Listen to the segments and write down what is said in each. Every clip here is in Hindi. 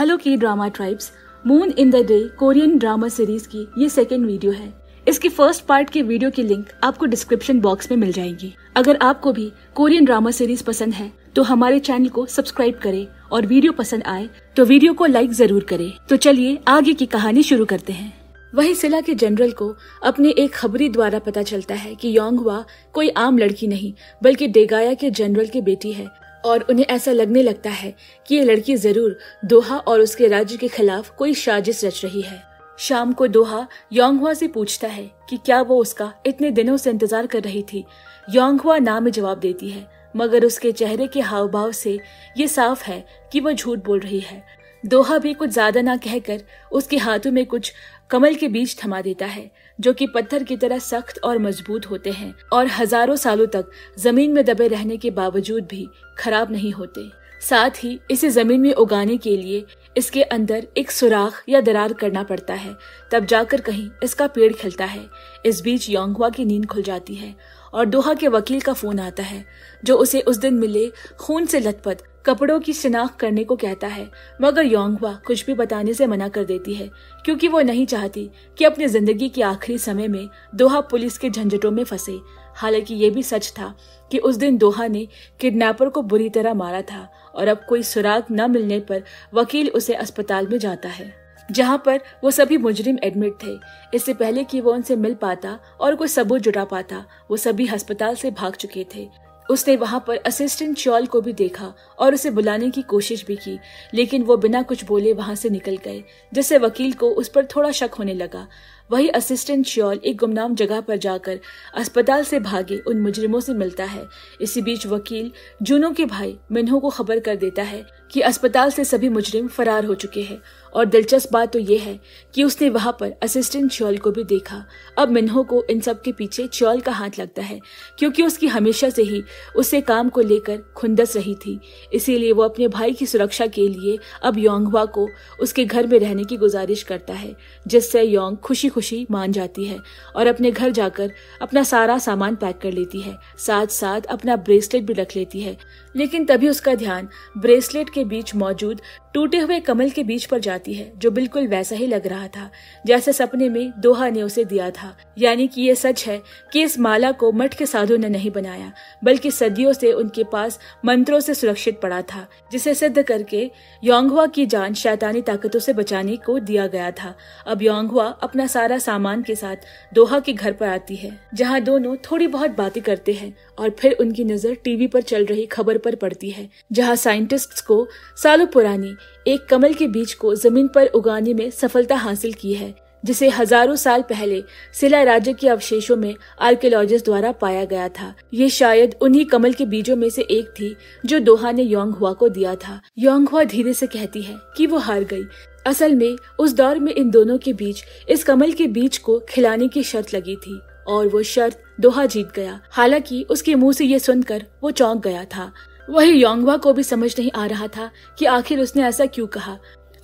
हेलो की drama tribes, moon in the day Korean drama series की ये सेकेंड वीडियो है। इसकी फर्स्ट पार्ट की वीडियो की लिंक आपको डिस्क्रिप्शन बॉक्स में मिल जाएगी। अगर आपको भी कोरियन ड्रामा सीरीज पसंद है तो हमारे चैनल को सब्सक्राइब करें और वीडियो पसंद आए तो वीडियो को लाइक जरूर करें। तो चलिए आगे की कहानी शुरू करते हैं। वही सिला के जनरल को अपने एक खबरी द्वारा पता चलता है कि योंगहवा कोई आम लड़की नहीं बल्कि डेगाया के जनरल की बेटी है और उन्हें ऐसा लगने लगता है कि ये लड़की जरूर दोहा और उसके राज्य के खिलाफ कोई साजिश रच रही है। शाम को दोहा योंगहवा से पूछता है कि क्या वो उसका इतने दिनों से इंतजार कर रही थी। योंगहवा ना में जवाब देती है, मगर उसके चेहरे के हाव भाव से ये साफ है कि वो झूठ बोल रही है। दोहा भी कुछ ज्यादा ना कहकर उसके हाथों में कुछ कमल के बीज थमा देता है जो कि पत्थर की तरह सख्त और मजबूत होते हैं और हजारों सालों तक जमीन में दबे रहने के बावजूद भी खराब नहीं होते। साथ ही इसे जमीन में उगाने के लिए इसके अंदर एक सुराख या दरार करना पड़ता है, तब जाकर कहीं इसका पेड़ खिलता है। इस बीच योंगहवा की नींद खुल जाती है और दोहा के वकील का फोन आता है जो उसे उस दिन मिले खून से लथपथ कपड़ों की शिनाख्त करने को कहता है, मगर योंगहवा कुछ भी बताने से मना कर देती है क्योंकि वो नहीं चाहती कि अपनी जिंदगी के आखिरी समय में दोहा पुलिस के झंझटों में फंसे। हालांकि ये भी सच था कि उस दिन दोहा ने किडनैपर को बुरी तरह मारा था और अब कोई सुराग न मिलने पर वकील उसे अस्पताल में जाता है जहां पर वो सभी मुजरिम एडमिट थे। इससे पहले कि वो उनसे मिल पाता और कोई सबूत जुटा पाता, वो सभी अस्पताल से भाग चुके थे। उसने वहां पर असिस्टेंट चॉल को भी देखा और उसे बुलाने की कोशिश भी की, लेकिन वो बिना कुछ बोले वहां से निकल गए, जिससे वकील को उस पर थोड़ा शक होने लगा। वही असिस्टेंट चॉल एक गुमनाम जगह पर जाकर अस्पताल से भागे उन मुजरिमों से मिलता है। इसी बीच वकील जूनो के भाई मिन्हो को खबर कर देता है कि अस्पताल से सभी मुजरिम फरार हो चुके हैं और दिलचस्प बात तो ये है कि उसने वहां पर असिस्टेंट चॉल को भी देखा। अब मिन्हो को इन सब के पीछे चॉल का हाथ लगता है क्योंकि उसकी हमेशा से ही उससे काम को लेकर खुंदस रही थी। इसीलिए वो अपने भाई की सुरक्षा के लिए अब योंगहवा को उसके घर में रहने की गुजारिश करता है, जिससे योंग खुशी खुशी मान जाती है और अपने घर जाकर अपना सारा सामान पैक कर लेती है, साथ साथ अपना ब्रेसलेट भी रख लेती है। लेकिन तभी उसका ध्यान ब्रेसलेट के बीच मौजूद टूटे हुए कमल के बीच पर जाती है जो बिल्कुल वैसा ही लग रहा था जैसे सपने में दोहा ने उसे दिया था। यानी कि ये सच है कि इस माला को मठ के साधु ने नहीं बनाया बल्कि सदियों से उनके पास मंत्रों से सुरक्षित पड़ा था, जिसे सिद्ध करके योंगहवा की जान शैतानी ताकतों से बचाने को दिया गया था। अब योंगहवा अपना सारा सामान के साथ दोहा के घर पर आती है जहाँ दोनों थोड़ी बहुत बातें करते हैं और फिर उनकी नजर टीवी पर चल रही खबर पर पड़ती है जहाँ साइंटिस्ट्स को सालों पुरानी एक कमल के बीज को जमीन पर उगाने में सफलता हासिल की है, जिसे हजारों साल पहले सिला राज्य के अवशेषों में आर्कियोलॉजिस्ट द्वारा पाया गया था। ये शायद उन्हीं कमल के बीजों में से एक थी जो दोहा ने योंगहवा को दिया था। योंगहवा धीरे से कहती है कि वो हार गई। असल में उस दौर में इन दोनों के बीच इस कमल के बीज को खिलाने की शर्त लगी थी और वो शर्त दोहा जीत गया। हालांकि उसके मुंह से ये सुनकर वो चौंक गया था। वही योंगहवा को भी समझ नहीं आ रहा था कि आखिर उसने ऐसा क्यों कहा।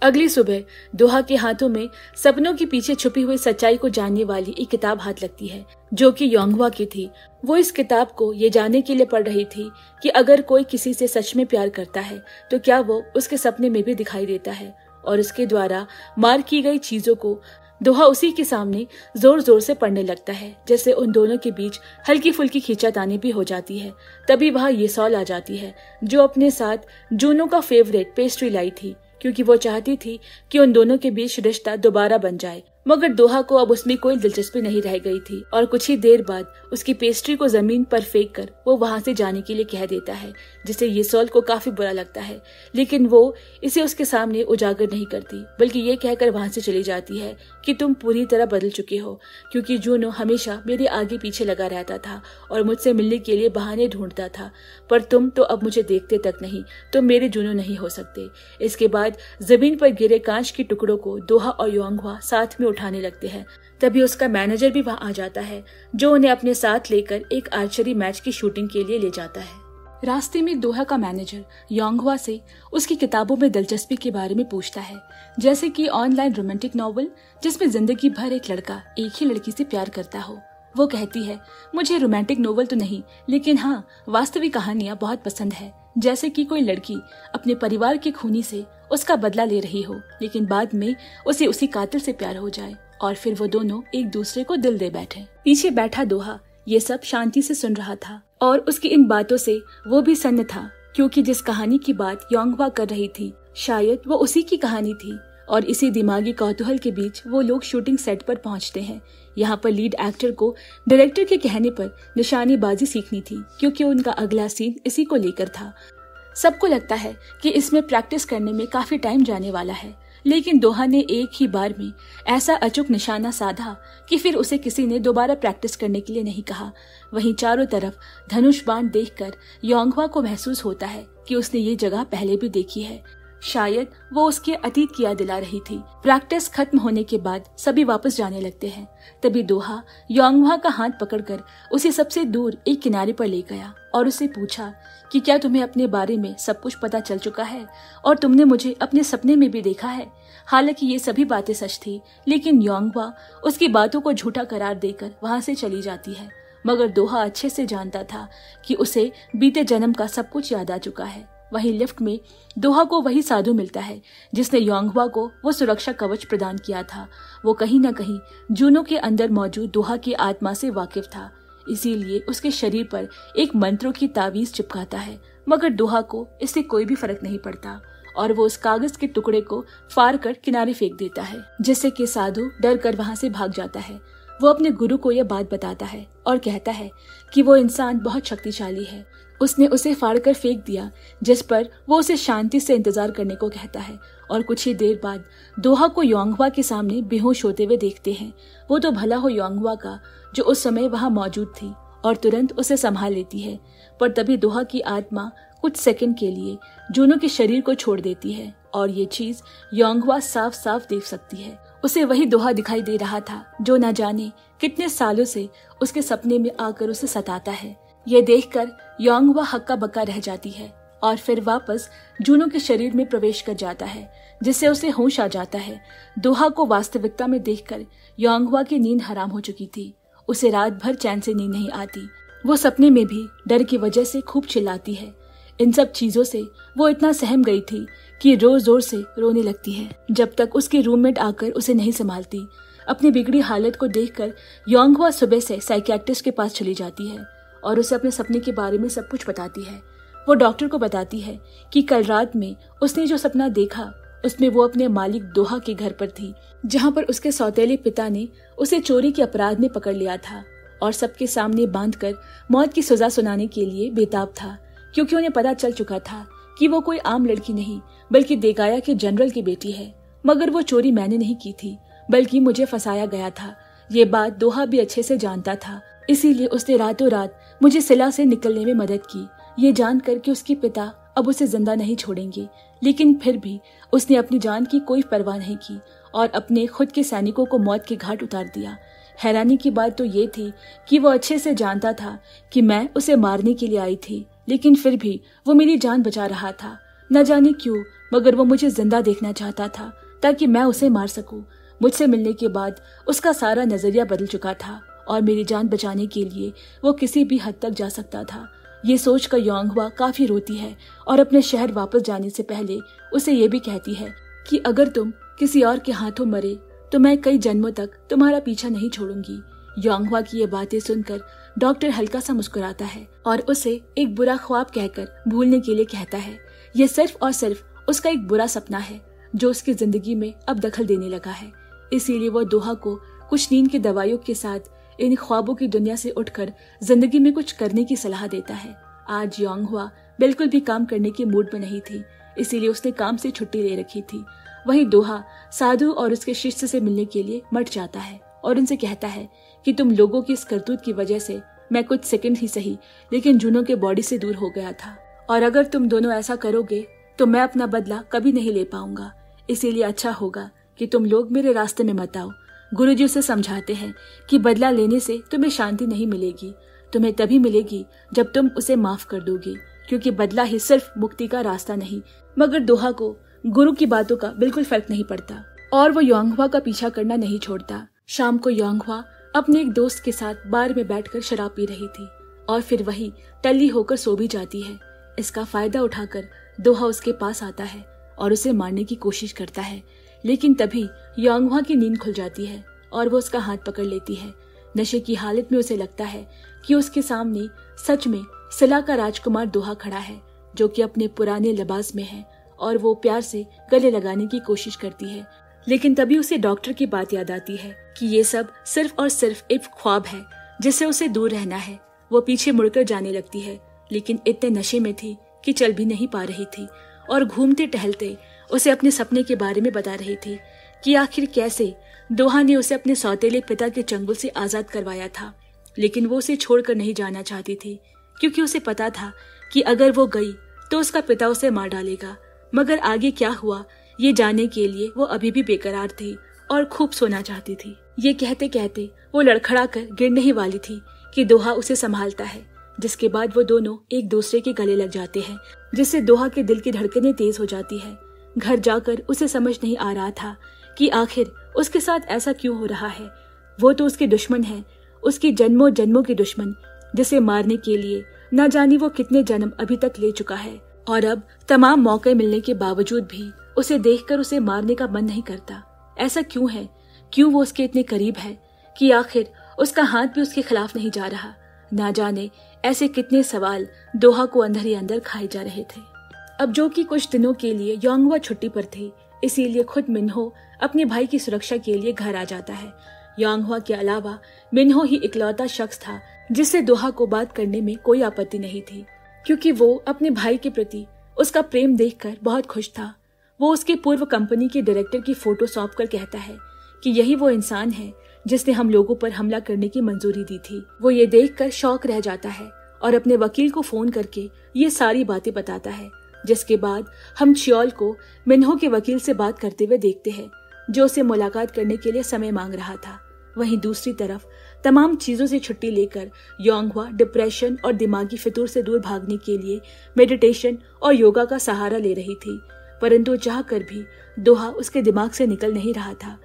अगली सुबह दोहा के हाथों में सपनों के पीछे छुपी हुई सच्चाई को जानने वाली एक किताब हाथ लगती है जो कि योंगहवा की थी। वो इस किताब को ये जानने के लिए पढ़ रही थी कि अगर कोई किसी से सच में प्यार करता है तो क्या वो उसके सपने में भी दिखाई देता है, और उसके द्वारा मार की गई चीजों को दोहा उसी के सामने जोर जोर से पढ़ने लगता है, जैसे उन दोनों के बीच हल्की फुल्की खींचातानी भी हो जाती है। तभी वहाँ येसॉल आ जाती है जो अपने साथ जूनो का फेवरेट पेस्ट्री लाई थी क्योंकि वो चाहती थी कि उन दोनों के बीच रिश्ता दोबारा बन जाए। मगर दोहा को अब उसमें कोई दिलचस्पी नहीं रह गई थी और कुछ ही देर बाद उसकी पेस्ट्री को जमीन पर फेंक कर वो वहां से जाने के लिए कह देता है, जिसे येसॉल को काफी बुरा लगता है। लेकिन वो इसे उसके सामने उजागर नहीं करती बल्कि ये कहकर वहां से चली जाती है कि तुम पूरी तरह बदल चुके हो, क्योंकि जूनो हमेशा मेरे आगे पीछे लगा रहता था और मुझसे मिलने के लिए बहाने ढूंढता था, पर तुम तो अब मुझे देखते तक नहीं, तुम मेरे जूनो नहीं हो सकते। इसके बाद जमीन पर गिरे कांच के टुकड़ों को दोहा और योंगहवा साथ में उठाने लगते हैं। तभी उसका मैनेजर भी वहां आ जाता है जो उन्हें अपने साथ लेकर एक आर्चरी मैच की शूटिंग के लिए ले जाता है। रास्ते में दोहा का मैनेजर योंगहवा से उसकी किताबों में दिलचस्पी के बारे में पूछता है, जैसे कि ऑनलाइन रोमांटिक नॉवल जिसमें जिंदगी भर एक लड़का एक ही लड़की से प्यार करता हो। वो कहती है, मुझे रोमांटिक नॉवल तो नहीं लेकिन हाँ वास्तविक कहानियां बहुत पसंद है, जैसे कि कोई लड़की अपने परिवार के खूनी से उसका बदला ले रही हो, लेकिन बाद में उसे उसी कातिल से प्यार हो जाए और फिर वो दोनों एक दूसरे को दिल दे बैठे। पीछे बैठा दोहा ये सब शांति से सुन रहा था और उसकी इन बातों से वो भी सन्न था, क्योंकि जिस कहानी की बात योंगवा कर रही थी शायद वो उसी की कहानी थी। और इसी दिमागी कौतूहल के बीच वो लोग शूटिंग सेट पर पहुंचते हैं। यहाँ पर लीड एक्टर को डायरेक्टर के कहने पर निशानेबाजी सीखनी थी, क्योंकि उनका अगला सीन इसी को लेकर था। सबको लगता है कि इसमें प्रैक्टिस करने में काफी टाइम जाने वाला है, लेकिन दोहा ने एक ही बार में ऐसा अचूक निशाना साधा कि फिर उसे किसी ने दोबारा प्रैक्टिस करने के लिए नहीं कहा। वहीं चारों तरफ धनुष बाण देखकर योंगवा को महसूस होता है कि उसने ये जगह पहले भी देखी है। शायद वो उसके अतीत की याद दिला रही थी। प्रैक्टिस खत्म होने के बाद सभी वापस जाने लगते हैं। तभी दोहा योंगवा का हाथ पकड़कर उसे सबसे दूर एक किनारे पर ले गया और उससे पूछा कि क्या तुम्हें अपने बारे में सब कुछ पता चल चुका है और तुमने मुझे अपने सपने में भी देखा है। हालांकि ये सभी बातें सच थी, लेकिन योंगवा उसकी बातों को झूठा करार देकर वहां से चली जाती है। मगर दोहा अच्छे से जानता था कि उसे बीते जन्म का सब कुछ याद आ चुका है। वहीं लिफ्ट में दोहा को वही साधु मिलता है जिसने योंगवा को वो सुरक्षा कवच प्रदान किया था। वो कहीं न कहीं जूनो के अंदर मौजूद दोहा की आत्मा से वाकिफ था, इसीलिए उसके शरीर पर एक मंत्रों की तावीज चिपकाता है। मगर दोहा को इससे कोई भी फर्क नहीं पड़ता और वो उस कागज के टुकड़े को फाड़ कर किनारे फेंक देता है, जिससे कि साधु डर कर वहां से भाग जाता है। वो अपने गुरु को यह बात बताता है और कहता है कि वो इंसान बहुत शक्तिशाली है। उसने उसे फाड़ कर फेंक दिया, जिस पर वो उसे शांति से इंतजार करने को कहता है। और कुछ ही देर बाद दोहा को योंगवा के सामने बेहोश होते हुए देखते हैं। वो तो भला हो योंगवा का, जो उस समय वहां मौजूद थी और तुरंत उसे संभाल लेती है। पर तभी दोहा की आत्मा कुछ सेकंड के लिए जूनो के शरीर को छोड़ देती है और ये चीज योंगवा साफ साफ देख सकती है। उसे वही दोहा दिखाई दे रहा था जो न जाने कितने सालों से उसके सपने में आकर उसे सताता है। ये देखकर योंगवा हक्का बक्का रह जाती है और फिर वापस जूनो के शरीर में प्रवेश कर जाता है, जिससे उसे होश आ जाता है। दोहा को वास्तविकता में देखकर योंगवा की नींद हराम हो चुकी थी। उसे रात भर चैन से नींद नहीं आती। वो सपने में भी डर की वजह से खूब चिल्लाती है। इन सब चीजों से वो इतना सहम गई थी कि जोर जोर से रोने लगती है, जब तक उसकी रूममेट आकर उसे नहीं संभालती। अपनी बिगड़ी हालत को देखकर योंगवा सुबह से साइकियाट्रिस्ट के पास चली जाती है और उसे अपने सपने के बारे में सब कुछ बताती है। वो डॉक्टर को बताती है कि कल रात में उसने जो सपना देखा उसमें वो अपने मालिक दोहा के घर पर थी, जहाँ पर उसके सौतेले पिता ने उसे चोरी के अपराध में पकड़ लिया था और सबके सामने बांधकर मौत की सजा सुनाने के लिए बेताब था, क्योंकि उन्हें पता चल चुका था कि वो कोई आम लड़की नहीं बल्कि देगाया के जनरल की बेटी है। मगर वो चोरी मैंने नहीं की थी, बल्कि मुझे फंसाया गया था। ये बात दोहा भी अच्छे से जानता था, इसीलिए उसने रातों रात मुझे सिला से निकलने में मदद की, ये जानकर कि उसके पिता अब उसे जिंदा नहीं छोड़ेंगे। लेकिन फिर भी उसने अपनी जान की कोई परवाह नहीं की और अपने खुद के सैनिकों को मौत के घाट उतार दिया। हैरानी की बात तो ये थी कि वो अच्छे से जानता था कि मैं उसे मारने के लिए आई थी, लेकिन फिर भी वो मेरी जान बचा रहा था। न जाने क्यों, मगर वो मुझे जिंदा देखना चाहता था ताकि मैं उसे मार सकूं। मुझसे मिलने के बाद उसका सारा नजरिया बदल चुका था और मेरी जान बचाने के लिए वो किसी भी हद तक जा सकता था। ये सोचकर योंगवा काफी रोती है और अपने शहर वापस जाने से पहले उसे ये भी कहती है कि अगर तुम किसी और के हाथों मरे तो मैं कई जन्मों तक तुम्हारा पीछा नहीं छोड़ूंगी। योंगवा की ये बातें सुनकर डॉक्टर हल्का सा मुस्कुराता है और उसे एक बुरा ख्वाब कहकर भूलने के लिए कहता है। ये सिर्फ और सिर्फ उसका एक बुरा सपना है जो उसकी जिंदगी में अब दखल देने लगा है। इसीलिए वो दोहा को कुछ नींद की दवाइयों के साथ इन ख्वाबों की दुनिया से उठकर जिंदगी में कुछ करने की सलाह देता है। आज योंगवा बिल्कुल भी काम करने के मूड में नहीं थी, इसीलिए उसने काम से छुट्टी ले रखी थी। वहीं दोहा साधु और उसके शिष्य से मिलने के लिए मट जाता है और उनसे कहता है कि तुम लोगों की इस करतूत की वजह से मैं कुछ सेकंड ही सही लेकिन जूनो के बॉडी से दूर हो गया था, और अगर तुम दोनों ऐसा करोगे तो मैं अपना बदला कभी नहीं ले पाऊंगा। इसीलिए अच्छा होगा कि तुम लोग मेरे रास्ते में मत आओ। गुरुजी उसे समझाते हैं कि बदला लेने से तुम्हें शांति नहीं मिलेगी, तुम्हें तभी मिलेगी जब तुम उसे माफ कर दोगे, क्योंकि बदला ही सिर्फ मुक्ति का रास्ता नहीं। मगर दोहा को गुरु की बातों का बिल्कुल फर्क नहीं पड़ता और वो योंगवा का पीछा करना नहीं छोड़ता। शाम को योंगवा अपने एक दोस्त के साथ बार में बैठकर शराब पी रही थी और फिर वही टल्ली होकर सो भी जाती है। इसका फायदा उठाकर दोहा उसके पास आता है और उसे मारने की कोशिश करता है। लेकिन तभी यांगवा की नींद खुल जाती है और वो उसका हाथ पकड़ लेती है। नशे की हालत में उसे लगता है कि उसके सामने सच में सिला का राजकुमार दोहा खड़ा है, जो कि अपने पुराने लिबास में है, और वो प्यार से गले लगाने की कोशिश करती है। लेकिन तभी उसे डॉक्टर की बात याद आती है कि ये सब सिर्फ और सिर्फ एक ख्वाब है जिससे उसे दूर रहना है। वो पीछे मुड़कर जाने लगती है, लेकिन इतने नशे में थी कि चल भी नहीं पा रही थी, और घूमते टहलते उसे अपने सपने के बारे में बता रही थी कि आखिर कैसे दोहा ने उसे अपने सौतेले पिता के चंगुल से आजाद करवाया था। लेकिन वो उसे छोड़कर नहीं जाना चाहती थी, क्योंकि उसे पता था कि अगर वो गई तो उसका पिता उसे मार डालेगा। मगर आगे क्या हुआ ये जानने के लिए वो अभी भी बेकरार थी और खूब सोना चाहती थी। ये कहते कहते वो लड़खड़ा कर गिरने ही वाली थी कि दोहा उसे संभालता है, जिसके बाद वो दोनों एक दूसरे के गले लग जाते हैं, जिससे दोहा के दिल की धड़कनें तेज हो जाती है। घर जाकर उसे समझ नहीं आ रहा था कि आखिर उसके साथ ऐसा क्यों हो रहा है। वो तो उसके दुश्मन है, उसकी जन्मों जन्मों की दुश्मन, जिसे मारने के लिए न जाने वो कितने जन्म अभी तक ले चुका है। और अब तमाम मौके मिलने के बावजूद भी उसे देखकर उसे मारने का मन नहीं करता। ऐसा क्यों है? क्यों वो उसके इतने करीब है कि आखिर उसका हाथ भी उसके खिलाफ नहीं जा रहा? ना जाने ऐसे कितने सवाल दोहा को अंदर ही अंदर खाए जा रहे थे। अब जो कि कुछ दिनों के लिए यांगवा छुट्टी पर थी, इसीलिए खुद मिन्हो अपने भाई की सुरक्षा के लिए घर आ जाता है। यांगवा के अलावा मिन्हो ही इकलौता शख्स था जिससे दोहा को बात करने में कोई आपत्ति नहीं थी, क्योंकि वो अपने भाई के प्रति उसका प्रेम देखकर बहुत खुश था। वो उसके पूर्व कंपनी के डायरेक्टर की फोटो सौंप कर कहता है कि यही वो इंसान है जिसने हम लोगों पर हमला करने की मंजूरी दी थी। वो ये देखकर शौक रह जाता है और अपने वकील को फोन करके ये सारी बातें बताता है, जिसके बाद हम चियोल को मिन्हो के वकील से बात करते हुए देखते हैं, जो उसे मुलाकात करने के लिए समय मांग रहा था। वहीं दूसरी तरफ तमाम चीजों से छुट्टी लेकर यांगवा डिप्रेशन और दिमागी फितूर से दूर भागने के लिए मेडिटेशन और योगा का सहारा ले रही थी, परंतु चाहकर भी दोहा उसके दिमाग से निकल नहीं रहा था।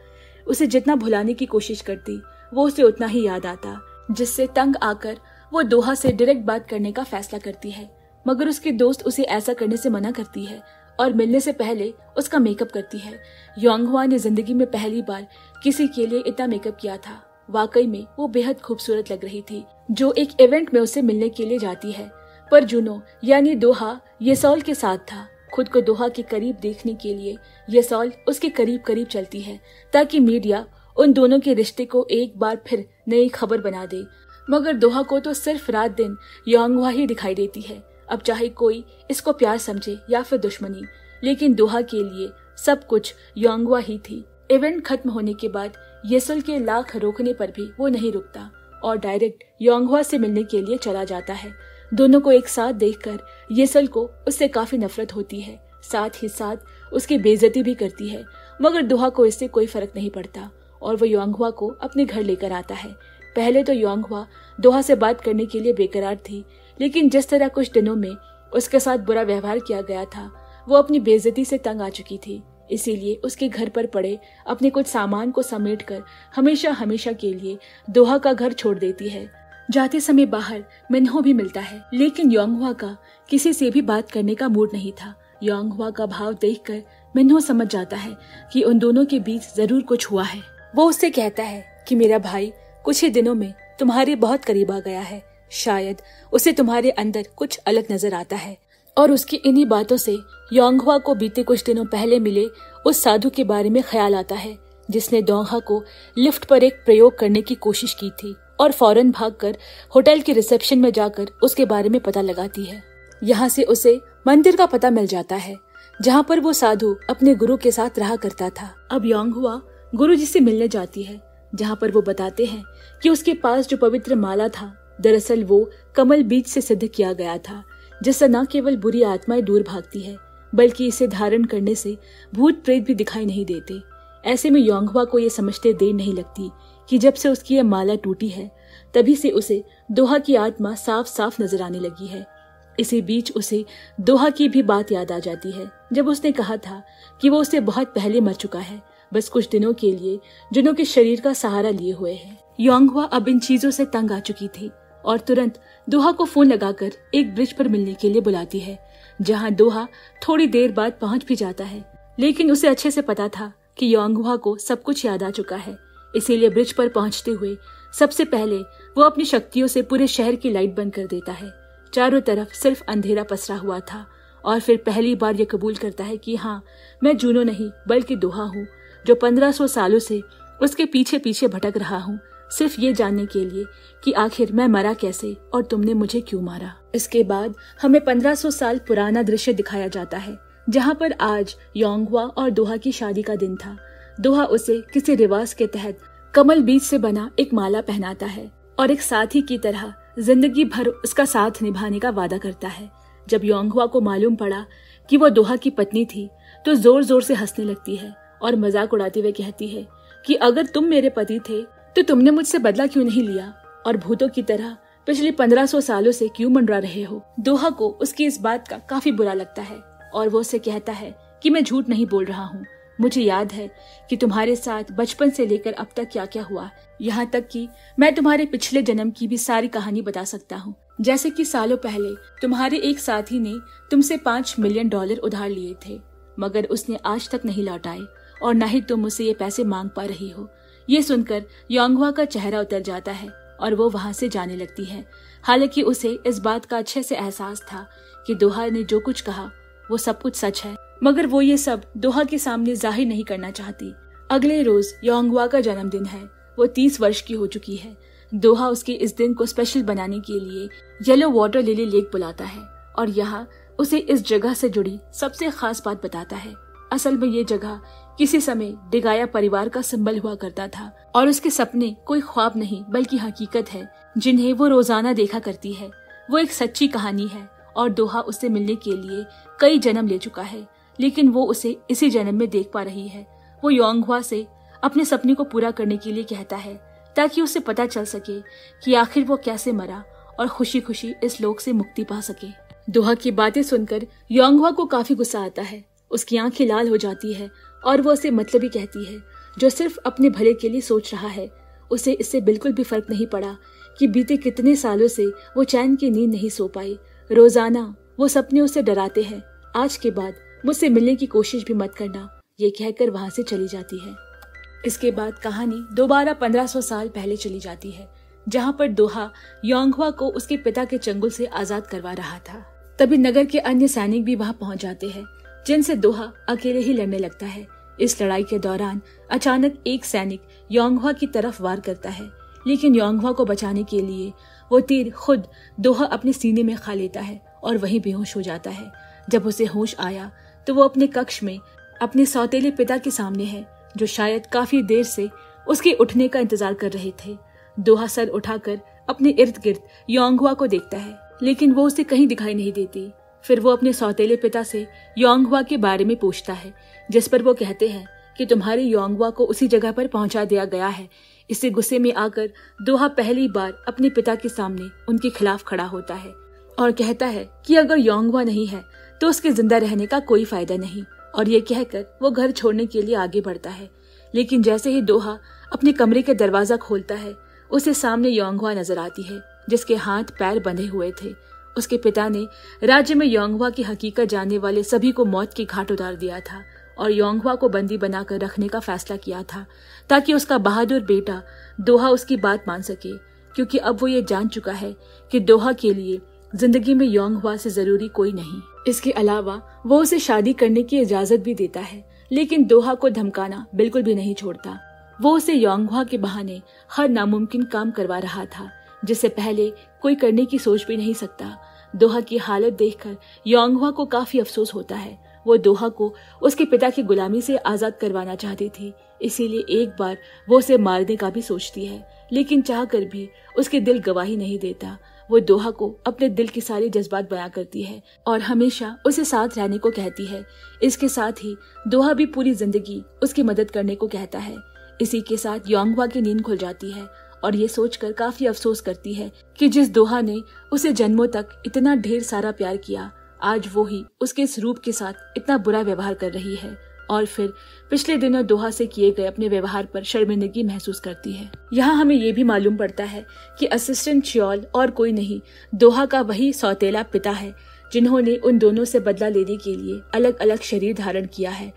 उसे जितना भुलाने की कोशिश करती वो उसे उतना ही याद आता, जिससे तंग आकर वो दोहा से डायरेक्ट बात करने का फैसला करती है। मगर उसकी दोस्त उसे ऐसा करने से मना करती है और मिलने से पहले उसका मेकअप करती है। यांगवा ने जिंदगी में पहली बार किसी के लिए इतना मेकअप किया था। वाकई में वो बेहद खूबसूरत लग रही थी, जो एक इवेंट में उसे मिलने के लिए जाती है। पर जुनो यानी दोहा येसॉल के साथ था। खुद को दोहा के करीब देखने के लिए येसॉल उसके करीब करीब चलती है, ताकि मीडिया उन दोनों के रिश्ते को एक बार फिर नई खबर बना दे। मगर दोहा को तो सिर्फ रात दिन यांगवा ही दिखाई देती है। अब चाहे कोई इसको प्यार समझे या फिर दुश्मनी, लेकिन दोहा के लिए सब कुछ यांगवा ही थी। इवेंट खत्म होने के बाद येसॉल के लाख रोकने पर भी वो नहीं रुकता और डायरेक्ट यांगवा से मिलने के लिए चला जाता है। दोनों को एक साथ देखकर येसॉल को उससे काफी नफरत होती है, साथ ही साथ उसकी बेइज्जती भी करती है। मगर दोहा को इससे कोई फर्क नहीं पड़ता और वो यांगवा को अपने घर लेकर आता है। पहले तो यांगवा दोहा से बात करने के लिए बेकरार थी, लेकिन जिस तरह कुछ दिनों में उसके साथ बुरा व्यवहार किया गया था, वो अपनी बेइज्जती से तंग आ चुकी थी। इसीलिए उसके घर पर पड़े अपने कुछ सामान को समेटकर हमेशा हमेशा के लिए दोहा का घर छोड़ देती है। जाते समय बाहर मिन्हो भी मिलता है, लेकिन यांगवा का किसी से भी बात करने का मूड नहीं था। यांगवा का भाव देखकर मिन्हो समझ जाता है कि उन दोनों के बीच जरूर कुछ हुआ है। वो उससे कहता है कि मेरा भाई कुछ ही दिनों में तुम्हारे बहुत करीब आ गया है, शायद उसे तुम्हारे अंदर कुछ अलग नजर आता है। और उसकी इन्हीं बातों से यांगवा को बीते कुछ दिनों पहले मिले उस साधु के बारे में ख्याल आता है, जिसने दोहा को लिफ्ट पर एक प्रयोग करने की कोशिश की थी और फौरन भागकर होटल के रिसेप्शन में जाकर उसके बारे में पता लगाती है। यहाँ से उसे मंदिर का पता मिल जाता है, जहाँ पर वो साधु अपने गुरु के साथ रहा करता था। अब यांगवा गुरु जी से मिलने जाती है, जहाँ पर वो बताते हैं कि उसके पास जो पवित्र माला था, दरअसल वो कमल बीज से सिद्ध किया गया था, जिससे न केवल बुरी आत्माएं दूर भागती है, बल्कि इसे धारण करने से भूत प्रेत भी दिखाई नहीं देते। ऐसे में यांगवा को ये समझते देर नहीं लगती कि जब से उसकी ये माला टूटी है, तभी से उसे दोहा की आत्मा साफ साफ नजर आने लगी है। इसी बीच उसे दोहा की भी बात याद आ जाती है, जब उसने कहा था कि वो उससे बहुत पहले मर चुका है, बस कुछ दिनों के लिए जुनो के शरीर का सहारा लिए हुए है। यांगवा अब इन चीजों से तंग आ चुकी थी और तुरंत दोहा को फोन लगाकर एक ब्रिज पर मिलने के लिए बुलाती है। जहाँ दोहा थोड़ी देर बाद पहुंच भी जाता है। लेकिन उसे अच्छे से पता था कि योंगहवा को सब कुछ याद आ चुका है, इसीलिए ब्रिज पर पहुंचते हुए सबसे पहले वो अपनी शक्तियों से पूरे शहर की लाइट बंद कर देता है। चारों तरफ सिर्फ अंधेरा पसरा हुआ था और फिर पहली बार ये कबूल करता है कि हाँ, मैं जूनो नहीं बल्कि दोहा हूँ, जो 1500 सालों से उसके पीछे पीछे भटक रहा हूँ, सिर्फ ये जानने के लिए कि आखिर मैं मरा कैसे और तुमने मुझे क्यों मारा। इसके बाद हमें 1500 साल पुराना दृश्य दिखाया जाता है, जहाँ पर आज योंगहवा और दोहा की शादी का दिन था। दोहा उसे किसी रिवाज के तहत कमल बीज से बना एक माला पहनाता है और एक साथी की तरह जिंदगी भर उसका साथ निभाने का वादा करता है। जब योंगहवा को मालूम पड़ा कि वो दोहा की पत्नी थी, तो जोर जोर से हंसने लगती है और मजाक उड़ाते हुए कहती है कि अगर तुम मेरे पति थे तो तुमने मुझसे बदला क्यों नहीं लिया और भूतों की तरह पिछले 1500 सालों से क्यों मंडरा रहे हो। दोहा को उसकी इस बात का काफी बुरा लगता है और वो उसे कहता है कि मैं झूठ नहीं बोल रहा हूँ, मुझे याद है कि तुम्हारे साथ बचपन से लेकर अब तक क्या क्या हुआ, यहाँ तक कि मैं तुम्हारे पिछले जन्म की भी सारी कहानी बता सकता हूँ। जैसे कि सालों पहले तुम्हारे एक साथी ने तुमसे $5 मिलियन उधार लिए थे, मगर उसने आज तक नहीं लौटाए और न ही तुम मुझसे ये पैसे मांग पा रही हो। ये सुनकर योंगहवा का चेहरा उतर जाता है और वो वहाँ से जाने लगती है। हालांकि उसे इस बात का अच्छे से एहसास था कि दोहा ने जो कुछ कहा वो सब कुछ सच है, मगर वो ये सब दोहा के सामने जाहिर नहीं करना चाहती। अगले रोज योंगहवा का जन्मदिन है। वो 30 वर्ष की हो चुकी है। दोहा उसके इस दिन को स्पेशल बनाने के लिए येलो वाटर लिली लेक बुलाता है और यहाँ उसे इस जगह से जुड़ी सबसे खास बात बताता है। असल में ये जगह किसी समय डिगाया परिवार का सिंबल हुआ करता था और उसके सपने कोई ख्वाब नहीं बल्कि हकीकत है, जिन्हें वो रोजाना देखा करती है। वो एक सच्ची कहानी है और दोहा उससे मिलने के लिए कई जन्म ले चुका है, लेकिन वो उसे इसी जन्म में देख पा रही है। वो योंगहवा से अपने सपने को पूरा करने के लिए कहता है ताकि उसे पता चल सके कि आखिर वो कैसे मरा और खुशी खुशी इस लोक से मुक्ति पा सके। दोहा की बातें सुनकर योंगहवा को काफी गुस्सा आता है। उसकी आंखें लाल हो जाती है और वो उसे मतलबी कहती है, जो सिर्फ अपने भले के लिए सोच रहा है। उसे इससे बिल्कुल भी फर्क नहीं पड़ा कि बीते कितने सालों से वो चैन की नींद नहीं सो पाई। रोजाना वो सपने उसे डराते हैं। आज के बाद मुझसे मिलने की कोशिश भी मत करना, ये कहकर वहां से चली जाती है। इसके बाद कहानी दोबारा 1500 साल पहले चली जाती है, जहाँ पर दोहा योंगहवा को उसके पिता के चंगुल से आजाद करवा रहा था। तभी नगर के अन्य सैनिक भी वहां पहुंच जाते हैं, जिनसे दोहा अकेले ही लड़ने लगता है। इस लड़ाई के दौरान अचानक एक सैनिक योंगहवा की तरफ वार करता है, लेकिन योंगहवा को बचाने के लिए वो तीर खुद दोहा अपने सीने में खा लेता है और वहीं बेहोश हो जाता है। जब उसे होश आया तो वो अपने कक्ष में अपने सौतेले पिता के सामने है, जो शायद काफी देर से उसके उठने का इंतजार कर रहे थे। दोहा सर उठाकर अपने इर्द गिर्द योंगहवा को देखता है, लेकिन वो उसे कहीं दिखाई नहीं देती। फिर वो अपने सौतेले पिता से योंगहवा के बारे में पूछता है, जिस पर वो कहते हैं कि तुम्हारे योंगहवा को उसी जगह पर पहुंचा दिया गया है। इससे गुस्से में आकर दोहा पहली बार अपने पिता के सामने उनके खिलाफ खड़ा होता है और कहता है कि अगर योंगहवा नहीं है तो उसके जिंदा रहने का कोई फायदा नहीं, और ये कहकर वो घर छोड़ने के लिए आगे बढ़ता है। लेकिन जैसे ही दोहा अपने कमरे के दरवाजा खोलता है, उसे सामने योंगहवा नजर आती है, जिसके हाथ पैर बंधे हुए थे। उसके पिता ने राज्य में योंगहवा की हकीकत जानने वाले सभी को मौत की घाट उतार दिया था और योंगहवा को बंदी बनाकर रखने का फैसला किया था, ताकि उसका बहादुर बेटा दोहा उसकी बात मान सके, क्योंकि अब वो ये जान चुका है कि दोहा के लिए जिंदगी में योंगहवा से जरूरी कोई नहीं। इसके अलावा वो उसे शादी करने की इजाजत भी देता है, लेकिन दोहा को धमकाना बिल्कुल भी नहीं छोड़ता। वो उसे योंगहवा के बहाने हर नामुमकिन काम करवा रहा था, जिससे पहले कोई करने की सोच भी नहीं सकता। दोहा की हालत देखकर योंगहवा को काफी अफसोस होता है। वो दोहा को उसके पिता की गुलामी से आजाद करवाना चाहती थी, इसीलिए एक बार वो उसे मारने का भी सोचती है, लेकिन चाहकर भी उसके दिल गवाही नहीं देता। वो दोहा को अपने दिल की सारी जज्बात बयां करती है और हमेशा उसे साथ रहने को कहती है। इसके साथ ही दोहा भी पूरी जिंदगी उसकी मदद करने को कहता है। इसी के साथ योंगहवा की नींद खुल जाती है और ये सोचकर काफी अफसोस करती है कि जिस दोहा ने उसे जन्मों तक इतना ढेर सारा प्यार किया, आज वो ही उसके इस रूप के साथ इतना बुरा व्यवहार कर रही है और फिर पिछले दिनों दोहा से किए गए अपने व्यवहार पर शर्मिंदगी महसूस करती है। यहाँ हमें ये भी मालूम पड़ता है कि असिस्टेंट च्योल और कोई नहीं, दोहा का वही सौतेला पिता है, जिन्होंने उन दोनों से बदला लेने के लिए अलग अलग शरीर धारण किया है।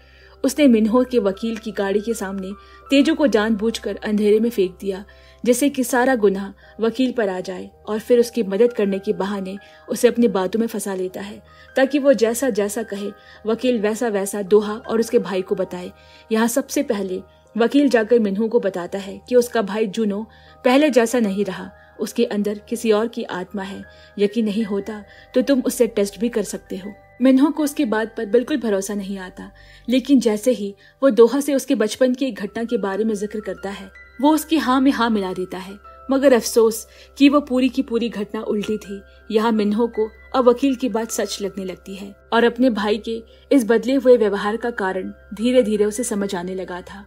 उसने मिन्हो के वकील की गाड़ी के सामने तेजू को जानबूझकर अंधेरे में फेंक दिया, जिससे कि सारा गुनाह वकील पर आ जाए, और फिर उसकी मदद करने के बहाने उसे अपनी बातों में फंसा लेता है ताकि वो जैसा जैसा कहे वकील वैसा वैसा दोहा और उसके भाई को बताए। यहाँ सबसे पहले वकील जाकर मिन्हो को बताता है कि उसका भाई जुनो पहले जैसा नहीं रहा, उसके अंदर किसी और की आत्मा है। यकीन नहीं होता तो तुम उससे टेस्ट भी कर सकते हो। मिन्हो को उसकी बात पर बिल्कुल भरोसा नहीं आता, लेकिन जैसे ही वो दोहा से उसके बचपन की एक घटना के बारे में जिक्र करता है, वो उसकी हाँ में हाँ मिला देता है। मगर अफसोस कि वो पूरी की पूरी घटना उल्टी थी। यहाँ मिन्हो को अब वकील की बात सच लगने लगती है और अपने भाई के इस बदले हुए व्यवहार का कारण धीरे धीरे उसे समझ आने लगा था।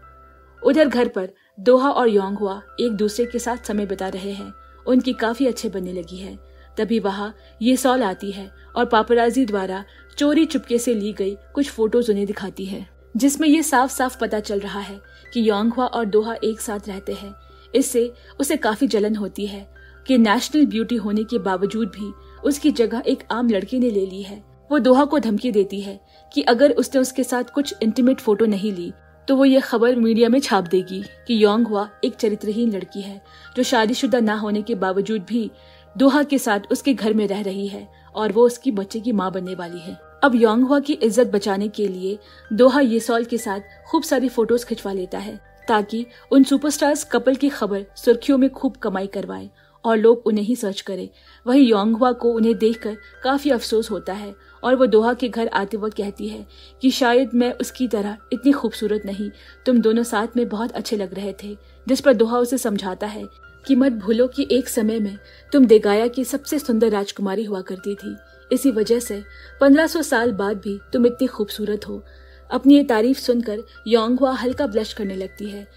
उधर घर पर दोहा और योंगहवा एक दूसरे के साथ समय बिता रहे हैं। उनकी काफी अच्छे बनने लगी है। तभी वहाँ ये सॉल आती है और पापराजी द्वारा चोरी चुपके से ली गई कुछ फोटोज उन्हें दिखाती है, जिसमें ये साफ साफ पता चल रहा है कि योंगहवा और दोहा एक साथ रहते हैं। इससे उसे काफी जलन होती है कि नेशनल ब्यूटी होने के बावजूद भी उसकी जगह एक आम लड़के ने ले ली है। वो दोहा को धमकी देती है कि अगर उसने उसके साथ कुछ इंटीमेट फोटो नहीं ली तो वो ये खबर मीडिया में छाप देगी कि योंगहवा एक चरित्रहीन लड़की है जो शादीशुदा ना होने के बावजूद भी दोहा के साथ उसके घर में रह रही है और वो उसकी बच्चे की माँ बनने वाली है। अब योंगहवा की इज्जत बचाने के लिए दोहा ये सॉल के साथ खूब सारी फोटोज खिंचवा लेता है ताकि उन सुपरस्टार्स कपल की खबर सुर्खियों में खूब कमाई करवाए और लोग उन्हें ही सर्च करें। वहीं योंगहवा को उन्हें देखकर काफी अफसोस होता है और वो दोहा के घर आते वक्त कहती है कि शायद मैं उसकी तरह इतनी खूबसूरत नहीं, तुम दोनों साथ में बहुत अच्छे लग रहे थे। जिस पर दोहा उसे समझाता है कि मत भूलो कि एक समय में तुम देगाया की सबसे सुंदर राजकुमारी हुआ करती थी, इसी वजह से 1500 साल बाद भी तुम इतनी खूबसूरत हो। अपनी ये तारीफ सुनकर योंगहवा हल्का ब्लश करने लगती है।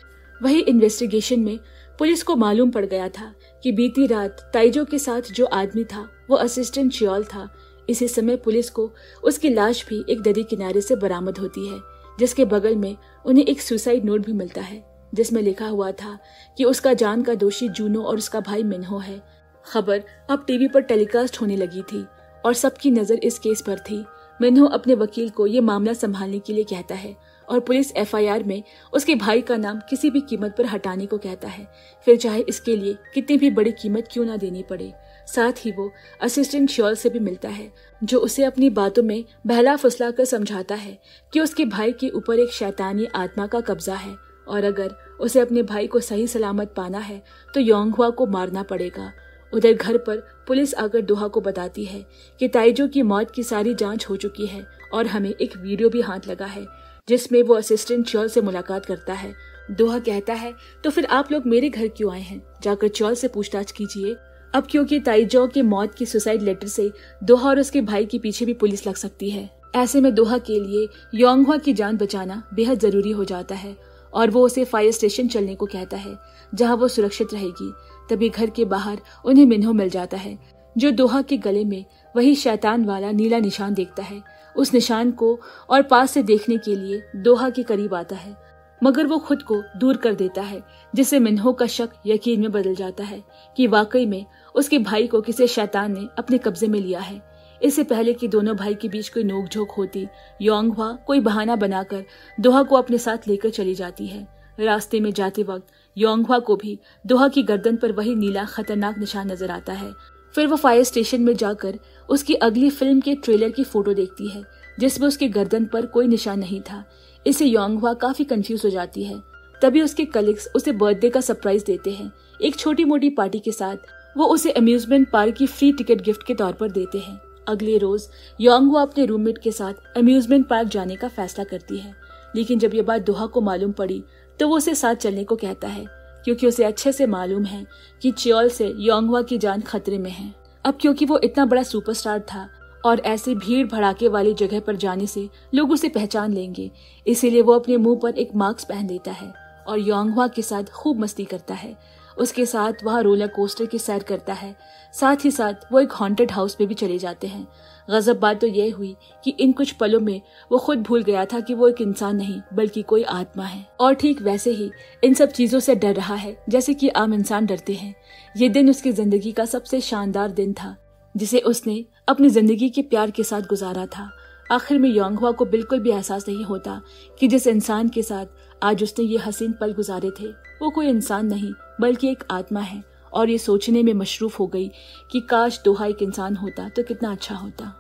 वही इन्वेस्टिगेशन में पुलिस को मालूम पड़ गया था कि बीती रात ताइजो के साथ जो आदमी था वो असिस्टेंट चियोल था। इसी समय पुलिस को उसकी लाश भी एक नदी किनारे से बरामद होती है, जिसके बगल में उन्हें एक सुसाइड नोट भी मिलता है जिसमें लिखा हुआ था कि उसका जान का दोषी जूनो और उसका भाई मिन्हो है। खबर अब टीवी पर टेलीकास्ट होने लगी थी और सबकी नजर इस केस पर थी। मिन्हो अपने वकील को ये मामला संभालने के लिए कहता है और पुलिस एफआईआर में उसके भाई का नाम किसी भी कीमत पर हटाने को कहता है, फिर चाहे इसके लिए कितनी भी बड़ी कीमत क्यों ना देनी पड़े। साथ ही वो असिस्टेंट श्योल से भी मिलता है जो उसे अपनी बातों में बहला फुसला कर समझाता है कि उसके भाई के ऊपर एक शैतानी आत्मा का कब्जा है और अगर उसे अपने भाई को सही सलामत पाना है तो योंगहवा को मारना पड़ेगा। उधर घर पर पुलिस आकर दोहा को बताती है कि ताइजो की मौत की सारी जांच हो चुकी है और हमें एक वीडियो भी हाथ लगा है जिसमें वो असिस्टेंट चौल से मुलाकात करता है। दोहा कहता है तो फिर आप लोग मेरे घर क्यों आए हैं, जाकर चौल से पूछताछ कीजिए। अब क्योंकि ताइजो की मौत की सुसाइड लेटर से दोहा और उसके भाई के पीछे भी पुलिस लग सकती है। ऐसे में दोहा के लिए योंगहवा की जान बचाना बेहद जरूरी हो जाता है और वो उसे फायर स्टेशन चलने को कहता है जहाँ वो सुरक्षित रहेगी। तभी घर के बाहर उन्हें मिन्हो मिल जाता है जो दोहा के गले में वही शैतान वाला नीला निशान देखता है। उस निशान को और पास से देखने के लिए दोहा के करीब आता है, मगर वो खुद को दूर कर देता है जिससे मिन्हो का शक यकीन में बदल जाता है कि वाकई में उसके भाई को किसी शैतान ने अपने कब्जे में लिया है। इससे पहले कि दोनों भाई के बीच कोई नोकझोंक होती, योंगहवा कोई बहाना बनाकर दोहा को अपने साथ लेकर चली जाती है। रास्ते में जाते वक्त योंगहवा को भी दोहा की गर्दन पर वही नीला खतरनाक निशान नजर आता है। फिर वो फायर स्टेशन में जाकर उसकी अगली फिल्म के ट्रेलर की फोटो देखती है जिसमें उसके गर्दन पर कोई निशान नहीं था। इससे योंगहवा काफी कंफ्यूज हो जाती है। तभी उसके कलीग्स उसे बर्थडे का सरप्राइज देते हैं। एक छोटी मोटी पार्टी के साथ वो उसे अम्यूजमेंट पार्क की फ्री टिकट गिफ्ट के तौर पर देते हैं। अगले रोज योंगहवा अपने रूममेट के साथ अम्यूजमेंट पार्क जाने का फैसला करती है, लेकिन जब ये बात दोहा को मालूम पड़ी तो वो उसे साथ चलने को कहता है क्योंकि उसे अच्छे से मालूम है कि चियोल से योंगहवा की जान खतरे में है। अब क्योंकि वो इतना बड़ा सुपरस्टार था और ऐसे भीड़ भड़ाके वाली जगह पर जाने से लोग उसे पहचान लेंगे, इसीलिए वो अपने मुंह पर एक मास्क पहन लेता है और योंगहवा के साथ खूब मस्ती करता है। उसके साथ वहाँ रोलर कोस्टर की सैर करता है। साथ ही साथ वो एक हॉन्टेड हाउस में भी चले जाते हैं। गजब बात तो यह हुई कि इन कुछ पलों में वो खुद भूल गया था कि वो एक इंसान नहीं बल्कि कोई आत्मा है और ठीक वैसे ही इन सब चीजों से डर रहा है जैसे कि आम इंसान डरते हैं। ये दिन उसकी जिंदगी का सबसे शानदार दिन था। जिसे उसने अपनी जिंदगी के प्यार के साथ गुजारा था। आखिर में योंगहवा को बिल्कुल भी एहसास नहीं होता कि जिस इंसान के साथ आज उसने ये हसीन पल गुजारे थे वो कोई इंसान नहीं बल्कि एक आत्मा है, और ये सोचने में मशरूफ हो गई कि काश दोहा एक इंसान होता तो कितना अच्छा होता।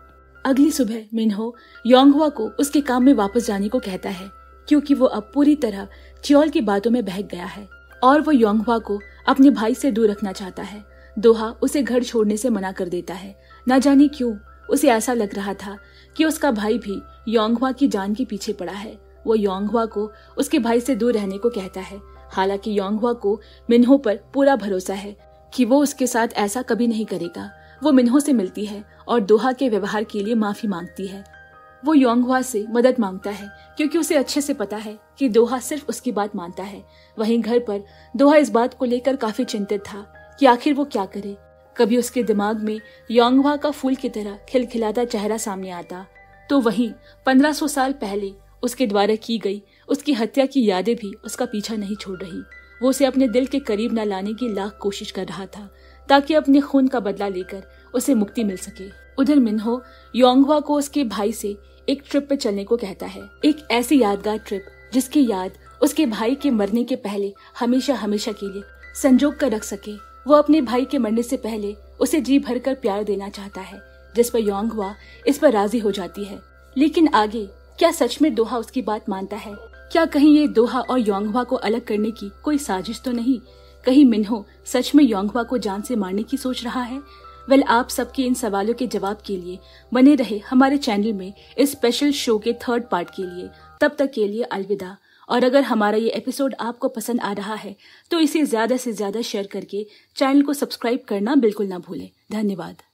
अगली सुबह मिन्हो योंगहवा को उसके काम में वापस जाने को कहता है, क्योंकि वो अब पूरी तरह च्योल की बातों में बहक गया है और वो योंगहवा को अपने भाई से दूर रखना चाहता है। दोहा उसे घर छोड़ने से मना कर देता है। न जाने क्यों उसे ऐसा लग रहा था कि उसका भाई भी योंगहवा की जान के पीछे पड़ा है। वो योंगहवा को उसके भाई से दूर रहने को कहता है। हालांकि योंगहवा को मिन्हो पर पूरा भरोसा है कि वो उसके साथ ऐसा कभी नहीं करेगा। वो मिन्हो से मिलती है और दोहा के व्यवहार के लिए माफी मांगती है। वो योंगहवा से मदद मांगता है क्योंकि उसे अच्छे से पता है कि दोहा सिर्फ उसकी बात मानता है। वहीं घर पर दोहा इस बात को लेकर काफी चिंतित था कि आखिर वो क्या करे। कभी उसके दिमाग में योंगहवा का फूल की तरह खिलखिलाता चेहरा सामने आता, तो वहीं 1500 साल पहले उसके द्वारा की गई उसकी हत्या की यादें भी उसका पीछा नहीं छोड़ रही। वो उसे अपने दिल के करीब न लाने की लाख कोशिश कर रहा था ताकि अपने खून का बदला लेकर उसे मुक्ति मिल सके। उधर मिन्हो योंगहवा को उसके भाई से एक ट्रिप पे चलने को कहता है, एक ऐसी यादगार ट्रिप जिसकी याद उसके भाई के मरने के पहले हमेशा हमेशा के लिए संजोग कर रख सके। वो अपने भाई के मरने से पहले उसे जी भरकर प्यार देना चाहता है, जिस पर योंगहवा इस पर राजी हो जाती है। लेकिन आगे क्या सच में दोहा उसकी बात मानता है? क्या कहीं ये दोहा और योंगहवा को अलग करने की कोई साजिश तो नहीं? कहीं मिन्हो सच में योंगहवा को जान से मारने की सोच रहा है? वेल, आप सबके इन सवालों के जवाब के लिए बने रहे हमारे चैनल में इस स्पेशल शो के 3rd पार्ट के लिए। तब तक के लिए अलविदा। और अगर हमारा ये एपिसोड आपको पसंद आ रहा है तो इसे ज्यादा से ज्यादा शेयर करके चैनल को सब्सक्राइब करना बिल्कुल ना भूलें। धन्यवाद।